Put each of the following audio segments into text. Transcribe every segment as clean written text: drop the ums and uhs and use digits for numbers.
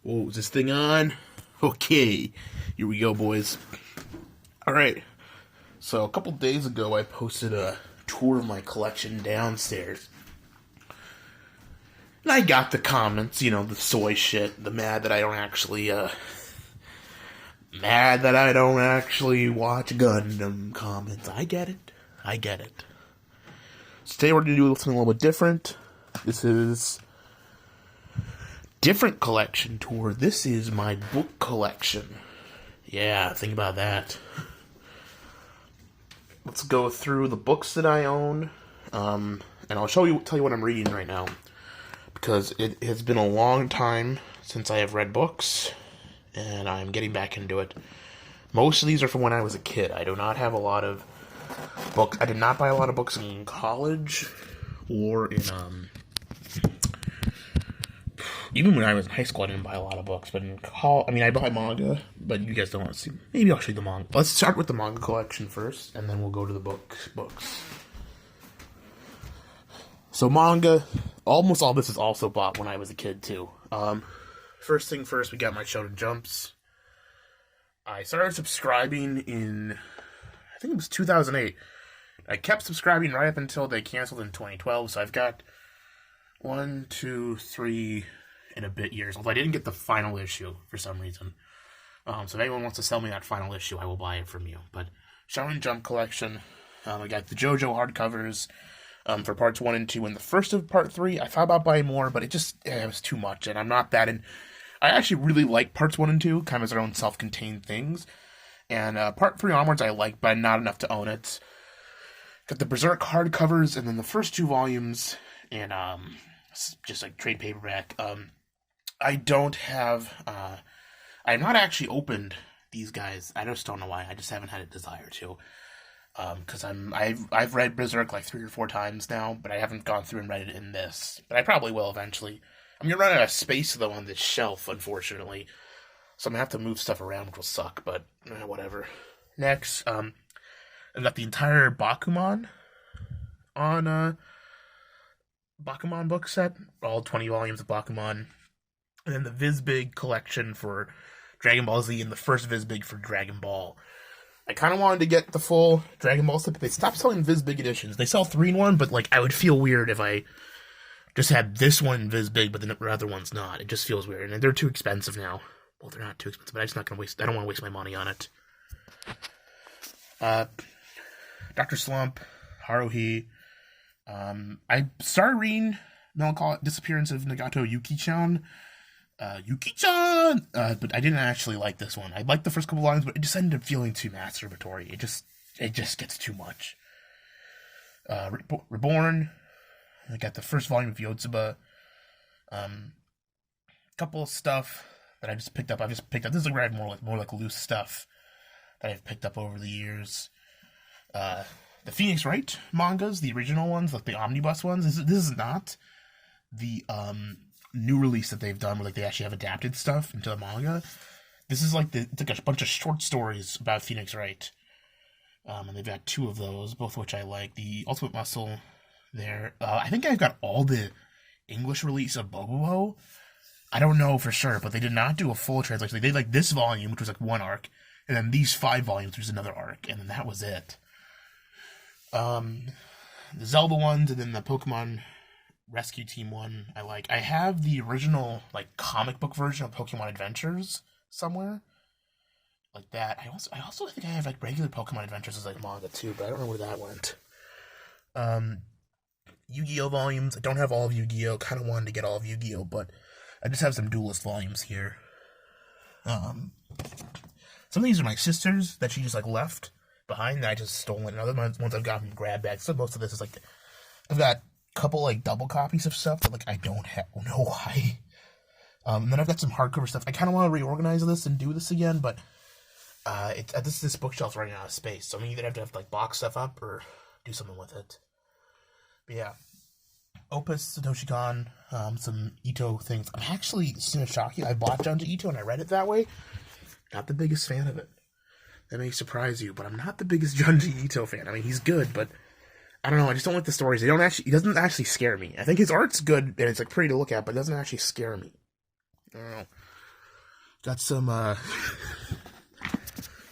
Whoa, is this thing on? Okay, here we go, boys. Alright, so a couple days ago I posted a tour of my collection downstairs. And I got the comments, the soy shit, the mad that I don't actually watch Gundam comments. I get it. So today we're going to do something a little bit different. This is different collection tour. This is my book collection. Yeah, think about that. Let's go through the books that I own, and I'll tell you what I'm reading right now, because it has been a long time since I have read books, and I'm getting back into it. Most of these are from when I was a kid. I do not have a lot of books. I did not buy a lot of books in college, or in, even when I was in high school, I didn't buy a lot of books, but I buy manga, but you guys don't want to see. Maybe I'll show you the manga. Let's start with the manga collection first, and then we'll go to the books. So manga, almost all this is also bought when I was a kid, too. First thing first, we got my Shonen Jumps. I started subscribing in, I think it was 2008. I kept subscribing right up until they canceled in 2012, so I've got 1, 2, 3... in a bit years, although I didn't get the final issue for some reason. So if anyone wants to sell me that final issue, I will buy it from you. But Shonen Jump collection, I got the JoJo hardcovers for parts 1 and 2, and the first of part 3. I thought about buying more, but it was too much, and I'm not that in. I actually really like parts 1 and 2, kind of as their own self-contained things, and part 3 onwards I like, but not enough to own it. Got the Berserk hardcovers, and then the first 2 volumes, and just like trade paperback. I don't have, I have not actually opened these guys. I just don't know why. I just haven't had a desire to. Because I've read Berserk like 3 or 4 times now, but I haven't gone through and read it in this. But I probably will eventually. I'm gonna run out of space though on this shelf, unfortunately. So I'm gonna have to move stuff around, which will suck, but whatever. Next, I've got the entire Bakuman on Bakuman book set, all 20 volumes of Bakuman. And then the Vizbig collection for Dragon Ball Z and the first Vizbig for Dragon Ball. I kind of wanted to get the full Dragon Ball set, but they stopped selling Vizbig editions. They sell 3-in-1, but I would feel weird if I just had this one Vizbig, but the other one's not. It just feels weird, and they're too expensive now. Well, they're not too expensive, but I'm just not going to waste. I don't want to waste my money on it. Dr. Slump, Haruhi. I started reading Melancholic Disappearance of Nagato Yuki-chan. But I didn't actually like this one. I liked the first couple lines, but it just ended up feeling too masturbatory. It just gets too much. Reborn. I got the first volume of Yotsuba. Couple of stuff that I just picked up. This is where I have more like loose stuff that I've picked up over the years. The Phoenix Wright mangas, the original ones, like the omnibus ones. This is not the new release that they've done where they actually have adapted stuff into the manga. This is it's like a bunch of short stories about Phoenix Wright. And they've got 2 of those, both of which I like. The Ultimate Muscle there. I think I've got all the English release of Bobobo. I don't know for sure, but they did not do a full translation. They did this volume, which was 1 arc, and then these 5 volumes, which was another arc, and then that was it. The Zelda ones, and then the Pokemon Rescue Team one I like. I have the original comic book version of Pokemon Adventures somewhere. Like that. I also think I have regular Pokemon Adventures as manga too, but I don't know where that went. Yu-Gi-Oh volumes. I don't have all of Yu-Gi-Oh. Kind of wanted to get all of Yu-Gi-Oh, but I just have some Duelist volumes here. Some of these are my sister's that she just left behind that I just stolen. And other ones I've gotten from grab bags. So most of this is I've got couple double copies of stuff that I don't know why. And then I've got some hardcover stuff. I kind of want to reorganize this and do this again, but this bookshelf's running out of space, so I'm either have to box stuff up or do something with it. But yeah, Opus Satoshi Kon, some Ito things. I'm actually Shinichaki. I bought Junji Ito and I read it that way. Not the biggest fan of it. That may surprise you, but I'm not the biggest Junji Ito fan. I mean, he's good, but I don't know, I just don't like the stories. He doesn't scare me. I think his art's good, and it's pretty to look at, but it doesn't actually scare me. I don't know. Got some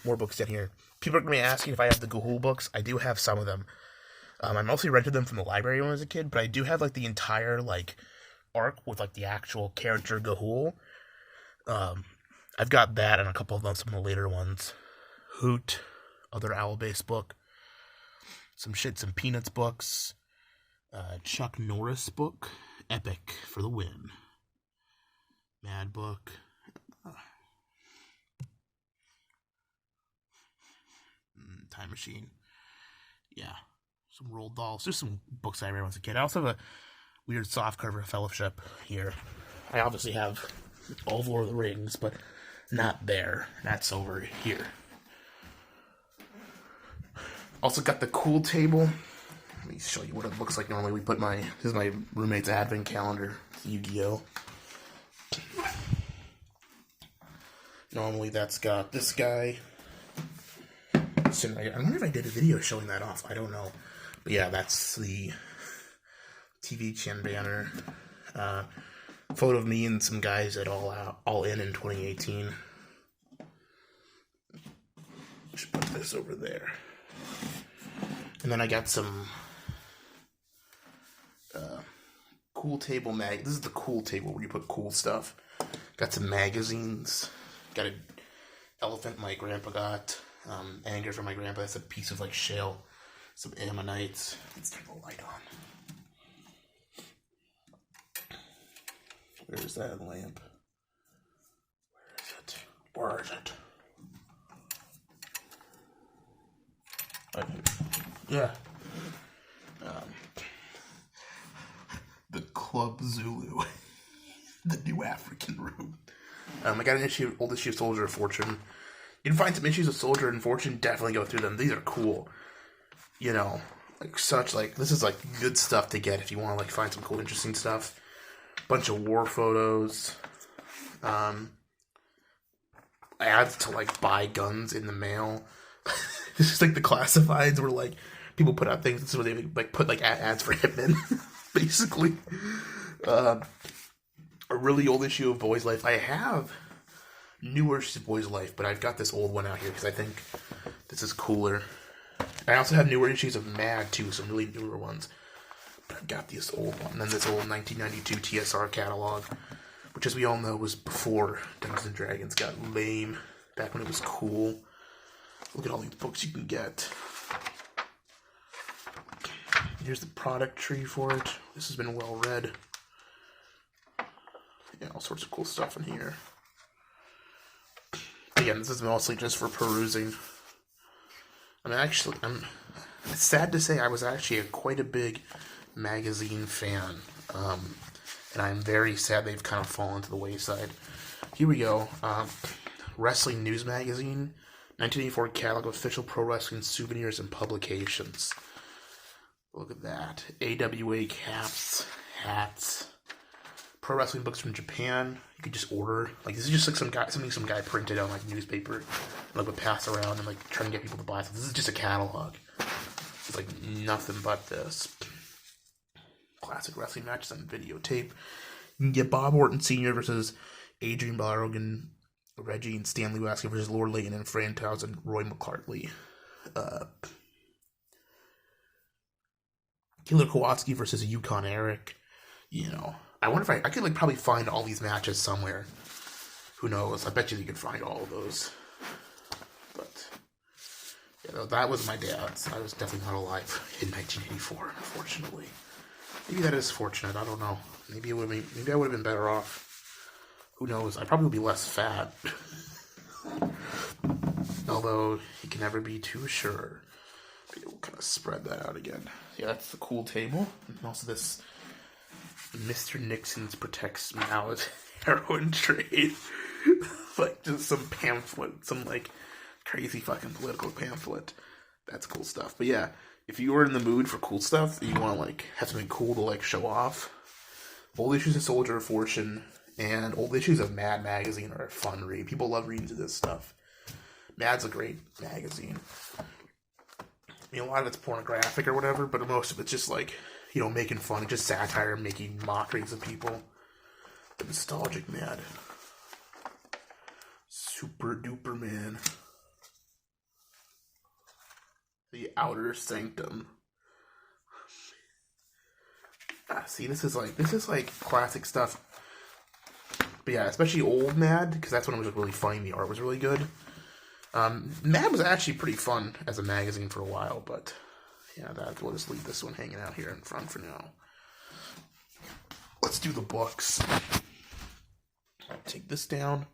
more books down here. People are going to be asking if I have the Gahul books. I do have some of them. I mostly rented them from the library when I was a kid, but I do have like the entire like arc with like the actual character Gahul. I've got that and a couple of them, some of the later ones. Hoot, other owl-based book. Some Peanuts books. Chuck Norris book. Epic for the win. Mad book. Time Machine. Yeah. Some Roald Dolls. Just some books I read when I was a kid. I also have a weird softcover Fellowship here. I obviously have all of Lord of the Rings, but not there. That's over here. Also got the Cool Table. Let me show you what it looks like normally. This is my roommate's advent calendar. Yu-Gi-Oh! Normally that's got this guy. I wonder if I did a video showing that off. I don't know. But yeah, that's the TV Chan banner. Photo of me and some guys at All In 2018. Should put this over there. And then I got some Cool Table This is the Cool Table where you put cool stuff. Got some magazines. Got an elephant my grandpa got. Anger from my grandpa. That's a piece of like shale. Some ammonites. Let's turn the light on. Where's that lamp? Where is it? Yeah. The Club Zulu. The New African Room. I got an old issue of Soldier of Fortune. You can find some issues of Soldier and Fortune, definitely go through them. These are cool. You know, this is like good stuff to get if you want to like find some cool, interesting stuff. Bunch of war photos. Ads to like buy guns in the mail. This is like the classifieds where like people put out things, so they like put like ads for hitmen, basically. A really old issue of Boy's Life. I have newer issues of Boy's Life, but I've got this old one out here because I think this is cooler. I also have newer issues of Mad too, some really newer ones. But I've got this old one, and then this old 1992 TSR catalog, which as we all know was before Dungeons and Dragons got lame, back when it was cool. Look at all these books you can get. Here's the product tree for it. This has been well read. Yeah, all sorts of cool stuff in here. Again, this is mostly just for perusing. It's sad to say I was actually quite a big magazine fan. And I'm very sad they've kind of fallen to the wayside. Here we go. Wrestling News Magazine. 1984 catalog of official pro wrestling souvenirs and publications. Look at that. AWA caps, hats, pro wrestling books from Japan. You could just order. Like, this is just like something some guy printed on like newspaper and like would pass around and like trying to get people to buy. So this is just a catalog. It's like nothing but this. Classic wrestling matches on videotape. You can get Bob Orton Sr. versus Adrian Balrog, Reggie and Stanley Wasker versus Lord Layton and Fran Townsend, Roy McCartney. Killer Kowalski versus Yukon Eric. You know, I wonder if I could like probably find all these matches somewhere. Who knows? I bet you could find all of those. But yeah, that was my dad's. I was definitely not alive in 1984, unfortunately. Maybe that is fortunate. I don't know. Maybe I would have been better off. Who knows? I'd probably be less fat. Although you can never be too sure. Maybe we'll kind of spread that out again. Yeah, that's the Cool Table. And also this Mr. Nixon's protects Mao's heroin trade. Like just some pamphlet, some like crazy fucking political pamphlet. That's cool stuff. But yeah, if you were in the mood for cool stuff, and you want to like have something cool to like show off, old issues of Soldier of Fortune and old issues of Mad magazine are a fun read. People love reading to this stuff. Mad's a great magazine. I mean, a lot of it's pornographic or whatever, but most of it's just like, you know, making fun, just satire, making mockeries of people. The nostalgic Mad. Super Duper Man. The Outer Sanctum. See, this is like classic stuff. But yeah, especially old Mad, because that's when it was really funny. The art was really good. Mad was actually pretty fun as a magazine for a while, but yeah, we'll just leave this one hanging out here in front for now. Let's do the books. Take this down.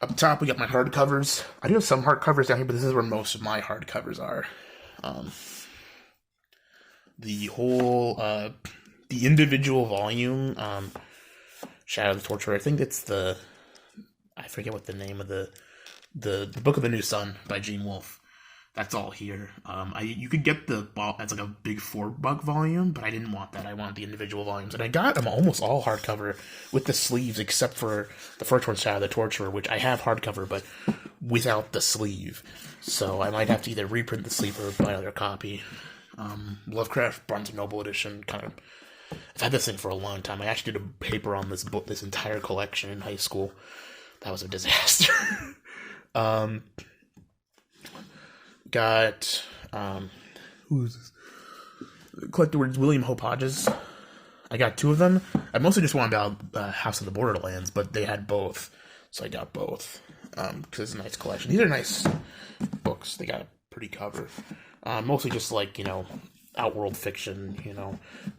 Up top, we got my hardcovers. I do have some hardcovers down here, but this is where most of my hardcovers are. The whole, the individual volume, Shadow of the Torturer. I think it's I forget what the name of the Book of the New Sun by Gene Wolfe. That's all here. You could get that's like a big 4-book volume, but I didn't want that. I wanted the individual volumes, and I got them almost all hardcover with the sleeves, except for the first one, Shadow of the Torturer, which I have hardcover, but without the sleeve. So I might have to either reprint the sleeve or buy another copy. Lovecraft Barnes & Noble edition, I've had this thing for a long time. I actually did a paper on this book, this entire collection in high school. That was a disaster. Got, who's this? Collector words, William Hope Hodges. I got 2 of them. I mostly just wanted about House of the Borderlands, but they had both, so I got both. Because it's a nice collection. These are nice books. They got a pretty cover. Mostly just like, outworld fiction,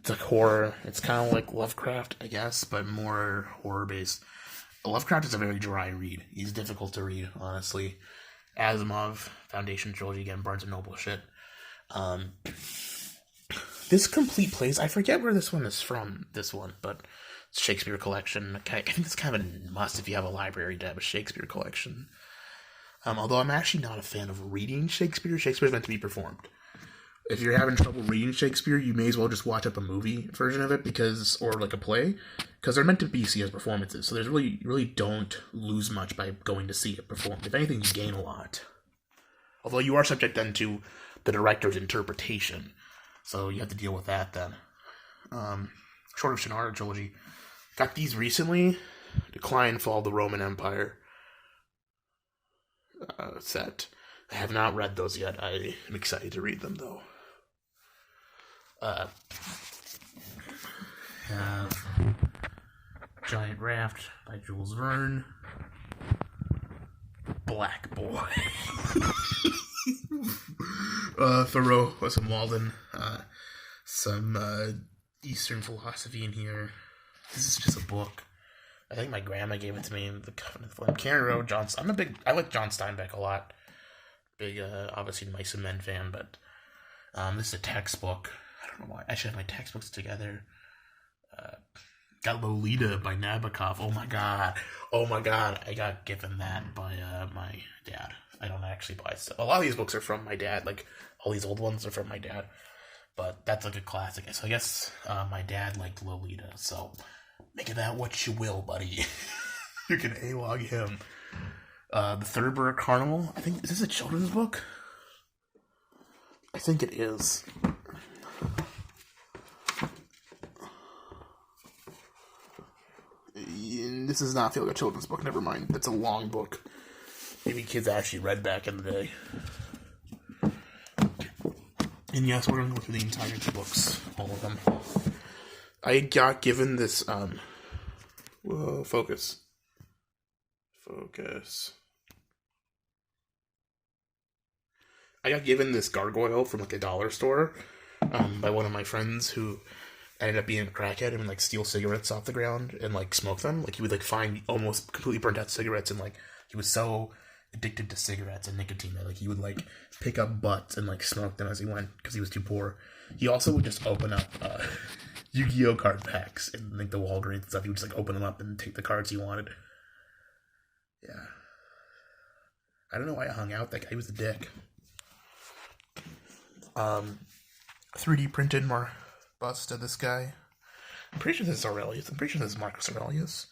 It's like horror. It's kind of like Lovecraft, I guess, but more horror-based. Lovecraft is a very dry read. He's difficult to read, honestly. Asimov, Foundation Trilogy, again, Barnes & Noble shit. This complete plays, I forget where this one is from, but it's Shakespeare collection. I think it's kind of a must if you have a library to have a Shakespeare collection. Although I'm actually not a fan of reading Shakespeare. Shakespeare's meant to be performed. If you're having trouble reading Shakespeare, you may as well just watch up a movie version of it, or like a play, because they're meant to be seen as performances. So there's really don't lose much by going to see it performed. If anything, you gain a lot. Although you are subject then to the director's interpretation, so you have to deal with that then. Short of Shannara trilogy. Got these recently. Decline and Fall of the Roman Empire. Set. I have not read those yet. I am excited to read them, though. Have Giant Raft by Jules Verne. Black Boy. Thoreau, some Walden. Some Eastern philosophy in here. This is just a book. I think my grandma gave it to me. The Covenant of Flame. Karen Rowe, I like John Steinbeck a lot. Big, obviously, Mice and Men fan, but this is a textbook. I don't know why. I should have my textbooks together. Got Lolita by Nabokov. Oh my god. I got given that by my dad. I don't actually buy stuff. A lot of these books are from my dad. Like, all these old ones are from my dad. But that's like a classic. So I guess my dad liked Lolita. So make of that what you will, buddy. You can A-log him. The Thurber Carnival. I think, is this a children's book? I think it is. This does not feel like a children's book. Never mind. That's a long book. Maybe kids actually read back in the day. And yes, we're going to go through the entire 2 books. All of them. I got given this, whoa, focus. I got given this gargoyle from, like, a dollar store, by one of my friends who ended up being a crackhead and would, like, steal cigarettes off the ground and, like, smoke them. Like, he would, like, find almost completely burnt out cigarettes, and, like, he was so addicted to cigarettes and nicotine that, like, he would, like, pick up butts and, like, smoke them as he went because he was too poor. He also would just open up Yu-Gi-Oh card packs and, like, the Walgreens and stuff. He would just, like, open them up and take the cards he wanted. Yeah. I don't know why I hung out. That guy was a dick. 3D printed more bust of this guy. I'm pretty sure this is Aurelius. I'm pretty sure this is Marcus Aurelius.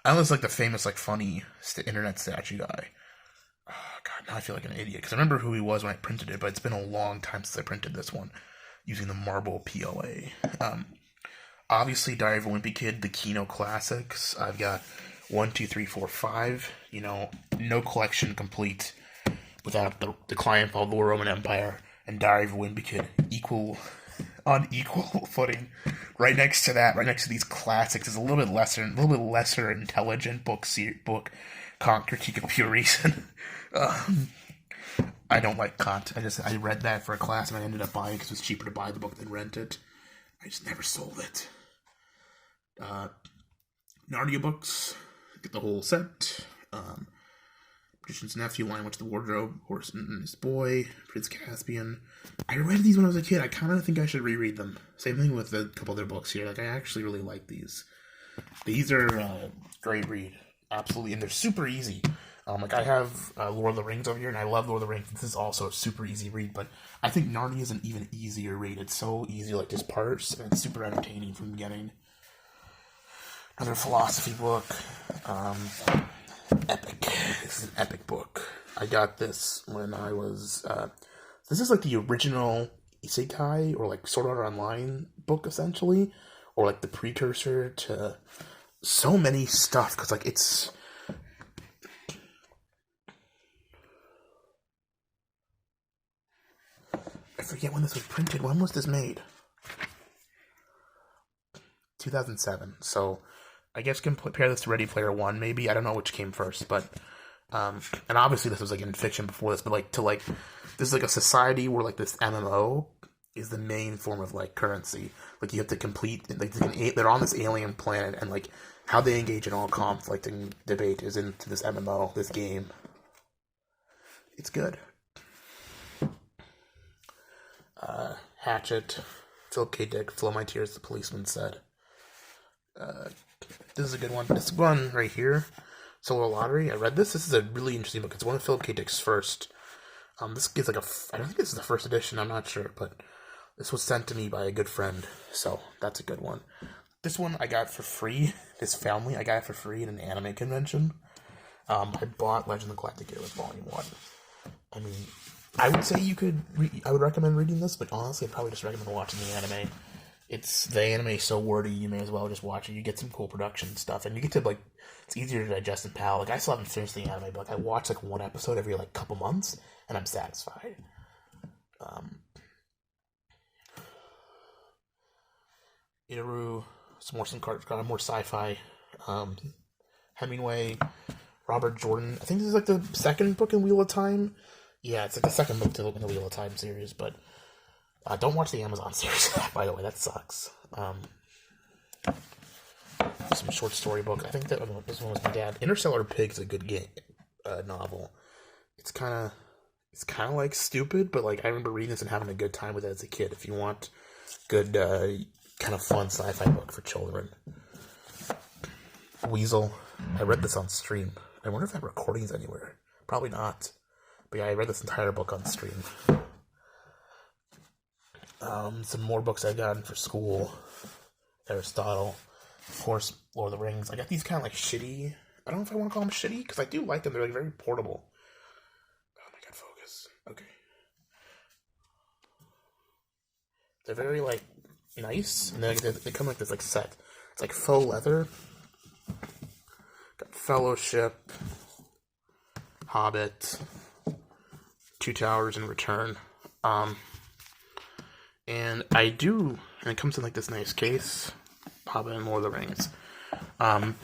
I know it's like the famous, like, funny internet statue guy. Oh, God, now I feel like an idiot. Because I remember who he was when I printed it, but it's been a long time since I printed this one using the marble PLA. Obviously, Diary of a Wimpy Kid, the Kino Classics. I've got 1, 2, 3, 4, 5. You know, no collection complete without the Decline and Fall of the Roman Empire and Diary of a Wimpy Kid on equal footing. Right next to that, right next to these classics, is a little bit lesser intelligent book, Critique of Pure Reason. I don't like Kant. I read that for a class and I ended up buying it because it was cheaper to buy the book than rent it. I just never sold it. Narnia books, get the whole set. Magician's Nephew, Lion Witch the Wardrobe, Horse and His Boy, Prince Caspian. I read these when I was a kid. I kind of think I should reread them. Same thing with a couple other books here. Like, I actually really like these. These are great read. Absolutely. And they're super easy. Like, I have Lord of the Rings over here, and I love Lord of the Rings. This is also a super easy read, but I think Narnia is an even easier read. It's so easy to, like, just parse, and it's super entertaining from the beginning. Another philosophy book. Epic. This is an epic book. I got this when I was... this is, like, the original Isekai, or, like, Sword Art Online book, essentially. Or, like, the precursor to so many stuff, because, like, it's... I forget when this was printed. When was this made? 2007. So, I guess compare this to Ready Player One, maybe. I don't know which came first, but... and obviously this was, like, in fiction before this, but, like, this is, like, a society where, like, this MMO is the main form of, like, currency. Like, you have to complete... Like, they're on this alien planet, and, like, how they engage in all conflict and debate is into this MMO, this game. It's good. Hatchet, Philip K. Dick, Flow My Tears, the Policeman Said. This is a good one. This one right here, Solar Lottery. I read this. This is a really interesting book. It's one of Philip K. Dick's first. This gives like I don't think this is the first edition. I'm not sure, but this was sent to me by a good friend, so that's a good one. This one I got for free. This family I got it for free at an anime convention. I bought Legend of the Galactic Heroes Volume 1. I mean, I would say I would recommend reading this, but honestly, I'd probably just recommend watching the anime. The anime is so wordy, you may as well just watch it. You get some cool production stuff, and you get to, like, it's easier to digest and pal. Like, I still haven't finished the anime, but, like, I watch, like, one episode every, like, couple months, and I'm satisfied. Itaru, some more sci-fi. Hemingway, Robert Jordan. I think this is, like, the second book in Wheel of Time. Yeah, it's like the second book in the Wheel of Time series, but don't watch the Amazon series, by the way, that sucks. Some short story book. I think that this one was my dad. Interstellar Pig's a good novel. It's kind of like stupid, but like I remember reading this and having a good time with it as a kid. If you want good, kind of fun sci-fi book for children. Weasel. I read this on stream. I wonder if that recording's anywhere. Probably not. But yeah, I read this entire book on stream. Some more books I got for school. Aristotle. Of course, Lord of the Rings. I got these kind of like shitty. I don't know if I want to call them shitty, because I do like them. They're like very portable. Oh my god, focus. Okay. They're very like nice. And they come like this like set. It's like faux leather. Got Fellowship. Hobbit. Two Towers in Return. And it comes in like this nice case. Hobbit and Lord of the Rings. I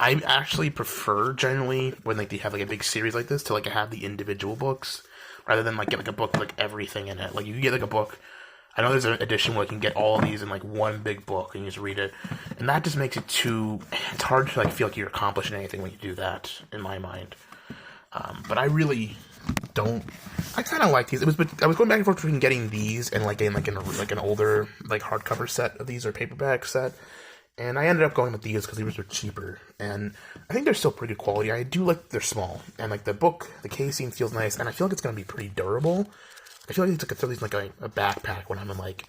actually prefer generally when like they have like a big series like this to like have the individual books rather than like get like a book with like everything in it. Like you get like a book. I know there's an edition where you can get all of these in like one big book and you just read it, and that just makes it it's hard to like feel like you're accomplishing anything when you do that in my mind. But I really don't. I kind of like these. I was going back and forth between getting these and like getting like an older like hardcover set of these or paperback set, and I ended up going with these because these were cheaper, and I think they're still pretty good quality. I do like they're small, and like the casing feels nice, and I feel like it's gonna be pretty durable. I feel like I could throw these in like a backpack when I'm in like,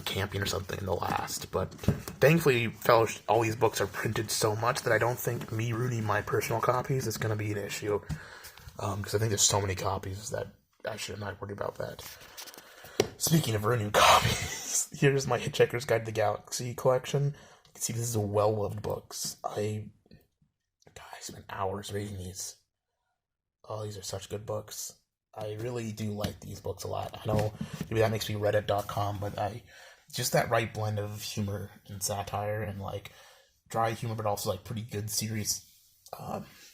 camping or something, and they'll last. But thankfully, all these books are printed so much that I don't think me ruining my personal copies is going to be an issue. Because I think there's so many copies that I should not worry about that. Speaking of ruining copies, here's my Hitchhiker's Guide to the Galaxy collection. can see this is a well-loved books. I spent hours reading these. Oh, these are such good books. I really do like these books a lot. I know maybe that makes me Reddit.com, but just that right blend of humor and satire and like dry humor, but also like pretty good serious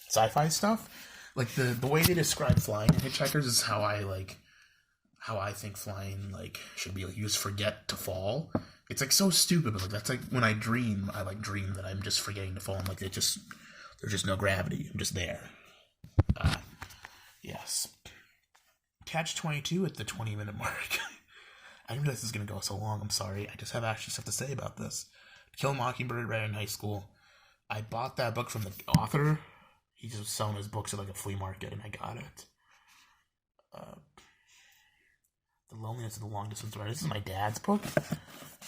sci-fi stuff. Like the way they describe flying in Hitchhikers is how I think flying like should be. Like, you just forget to fall. It's like so stupid, but like that's like when I dream dream that I'm just forgetting to fall. And like there's just no gravity. I'm just there. Yes. Catch 22 at the 20-minute mark. I didn't realize this was going to go so long. I'm sorry. I just have actually stuff to say about this. Kill a Mockingbird read in high school. I bought that book from the author. He just was selling his books at like a flea market, and I got it. The Loneliness of the Long Distance Runner. This is my dad's book.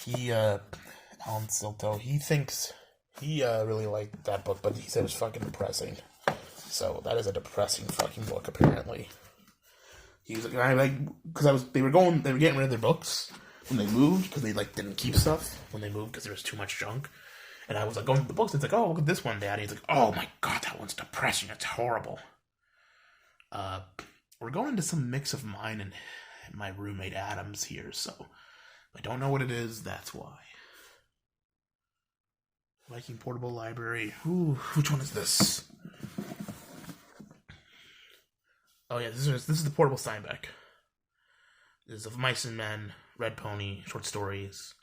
Alan Silto, he really liked that book, but he said it was fucking depressing. So that is a depressing fucking book, apparently. He was like, they were getting rid of their books when they moved, because they like didn't keep stuff when they moved because there was too much junk. And I was like going to the books, and it's like, oh, look at this one, Daddy. He's like, oh my god, that one's depressing. It's horrible. We're going into some mix of mine and my roommate Adam's here, so if I don't know what it is, that's why. Viking Portable Library. Ooh, which one is this? Oh yeah, this is the Portable Steinbeck. This is of Mice and Men, Red Pony, short stories.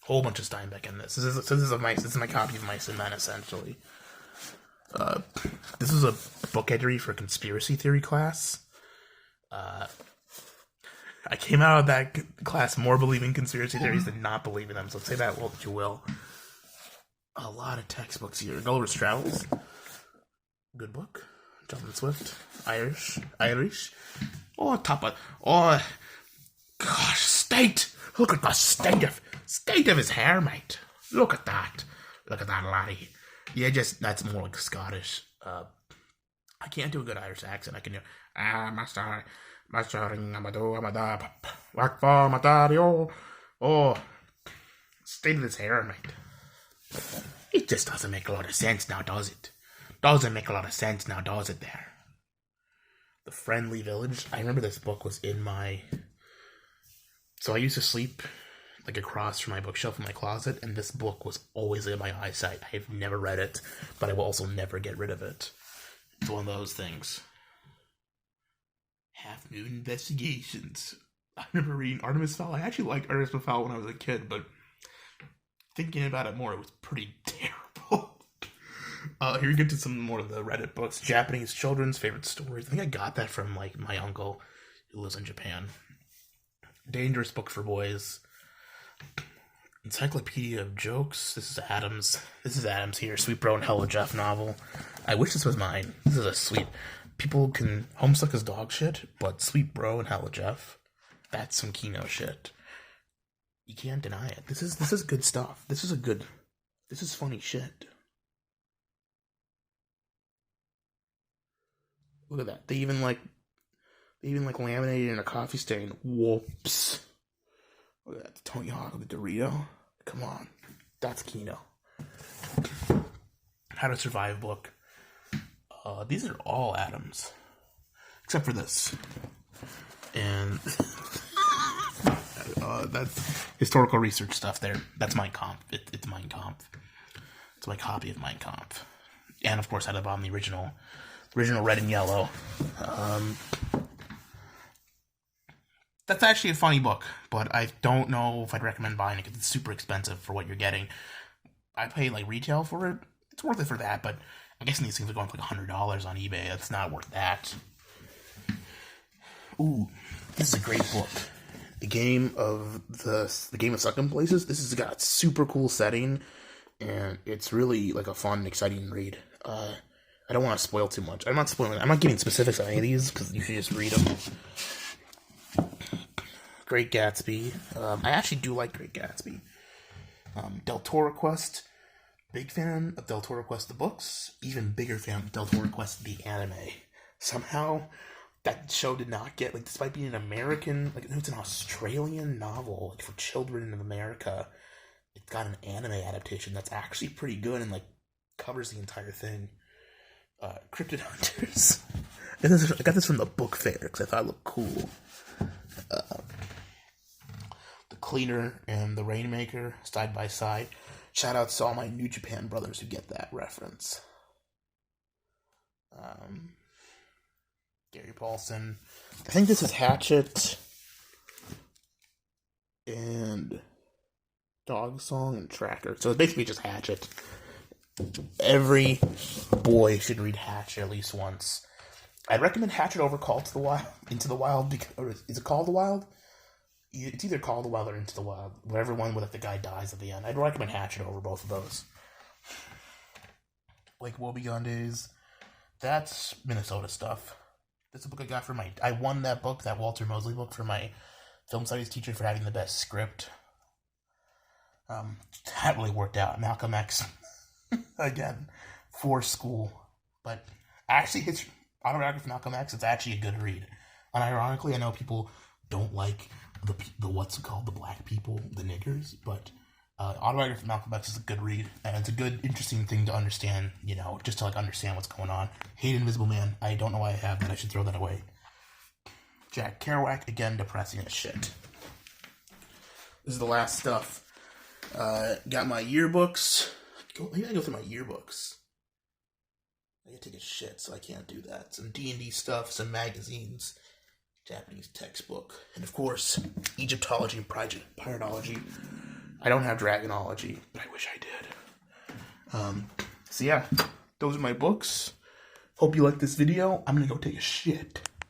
Whole bunch of Steinbeck in this. This is my copy of Mice and Men, essentially. This is a book I read for a conspiracy theory class. I came out of that class more believing conspiracy theories than not believing them, so say that what you will. A lot of textbooks here. Gulliver's Travels. Good book. Jonathan Swift. Irish. Oh, gosh, state! Look at the state of his hair, mate. Look at that laddie. Yeah, that's more like Scottish. I can't do a good Irish accent. I can do, master, work for my daddy, oh, state of his hair, mate. It just doesn't make a lot of sense now, does it? Doesn't make a lot of sense now, does it there? The Friendly Village. I remember this book was in my... So I used to sleep like across from my bookshelf in my closet, and this book was always in my eyesight. I have never read it, but I will also never get rid of it. It's one of those things. Half Moon Investigations. I remember reading Artemis Fowl. I actually liked Artemis Fowl when I was a kid, but thinking about it more, it was pretty terrible. Here we get to some more of the Reddit books. Japanese children's favorite stories. I think I got that from like my uncle who lives in Japan. Dangerous book for boys. Encyclopedia of Jokes. This is Adam's here. Sweet Bro and Hello Jeff novel. I wish this was mine. This is a sweet... People can homestuck as dog shit, but Sweet Bro and Hello Jeff, that's some Kino shit. You can't deny it. This is good stuff. This is funny shit. Look at that. They even laminated in a coffee stain. Whoops. Look at that. The Tony Hawk with the Dorito. Come on. That's Kino. How to Survive book. These are all Adams. Except for this. And that's historical research stuff there. That's Mein Kampf. It's Mein Kampf. It's my copy of Mein Kampf. And of course, I have on the original red and yellow. That's actually a funny book, but I don't know if I'd recommend buying it because it's super expensive for what you're getting. I paid like retail for it. It's worth it for that, but I'm guessing these things are going for like $100 on eBay. That's not worth that. Ooh, this is a great book. The Game of Sunken Places. This has got a super cool setting, and it's really like a fun, exciting read. I don't want to spoil too much. I'm not spoiling. I'm not giving specifics on any of these because you should just read them. Great Gatsby. I actually do like Great Gatsby. Del Toro Quest. Big fan of Del Toro Quest the books. Even bigger fan of Del Toro Quest the anime. Somehow, that show did not get, like, despite being an American, like, it's an Australian novel, like, for children in America. it's got an anime adaptation that's actually pretty good and like covers the entire thing. Cryptid Hunters. I got this from the book fair because I thought it looked cool. The Cleaner and the Rainmaker side by side. Shout out to all my New Japan brothers who get that reference. Gary Paulson. I think this is Hatchet and Dog Song and Tracker. So it's basically just Hatchet. Every boy should read Hatchet at least once. I'd recommend Hatchet over Into the Wild. Because, is it Call the Wild? It's either Call the Wild or Into the Wild. Whatever one where the guy dies at the end. I'd recommend Hatchet over both of those. Like Woebegone Days. That's Minnesota stuff. That's a book I got for I won that book, that Walter Mosley book, for my film studies teacher for having the best script. That really worked out. Malcolm X. Again, for school. But actually, his autobiography of Malcolm X, it's actually a good read. Unironically, I know people don't like the what's it called, the black people, the niggers, but autobiography of Malcolm X is a good read, and it's a good, interesting thing to understand, just to like understand what's going on. Hate Invisible Man, I don't know why I have that, I should throw that away. Jack Kerouac, again, depressing as shit. This is the last stuff. Got my yearbooks. Maybe I go through my yearbooks. I gotta take a shit, so I can't do that. Some D&D stuff, some magazines, Japanese textbook, and of course, Egyptology and Piratology. I don't have Dragonology, but I wish I did. So yeah, those are my books. Hope you liked this video. I'm gonna go take a shit.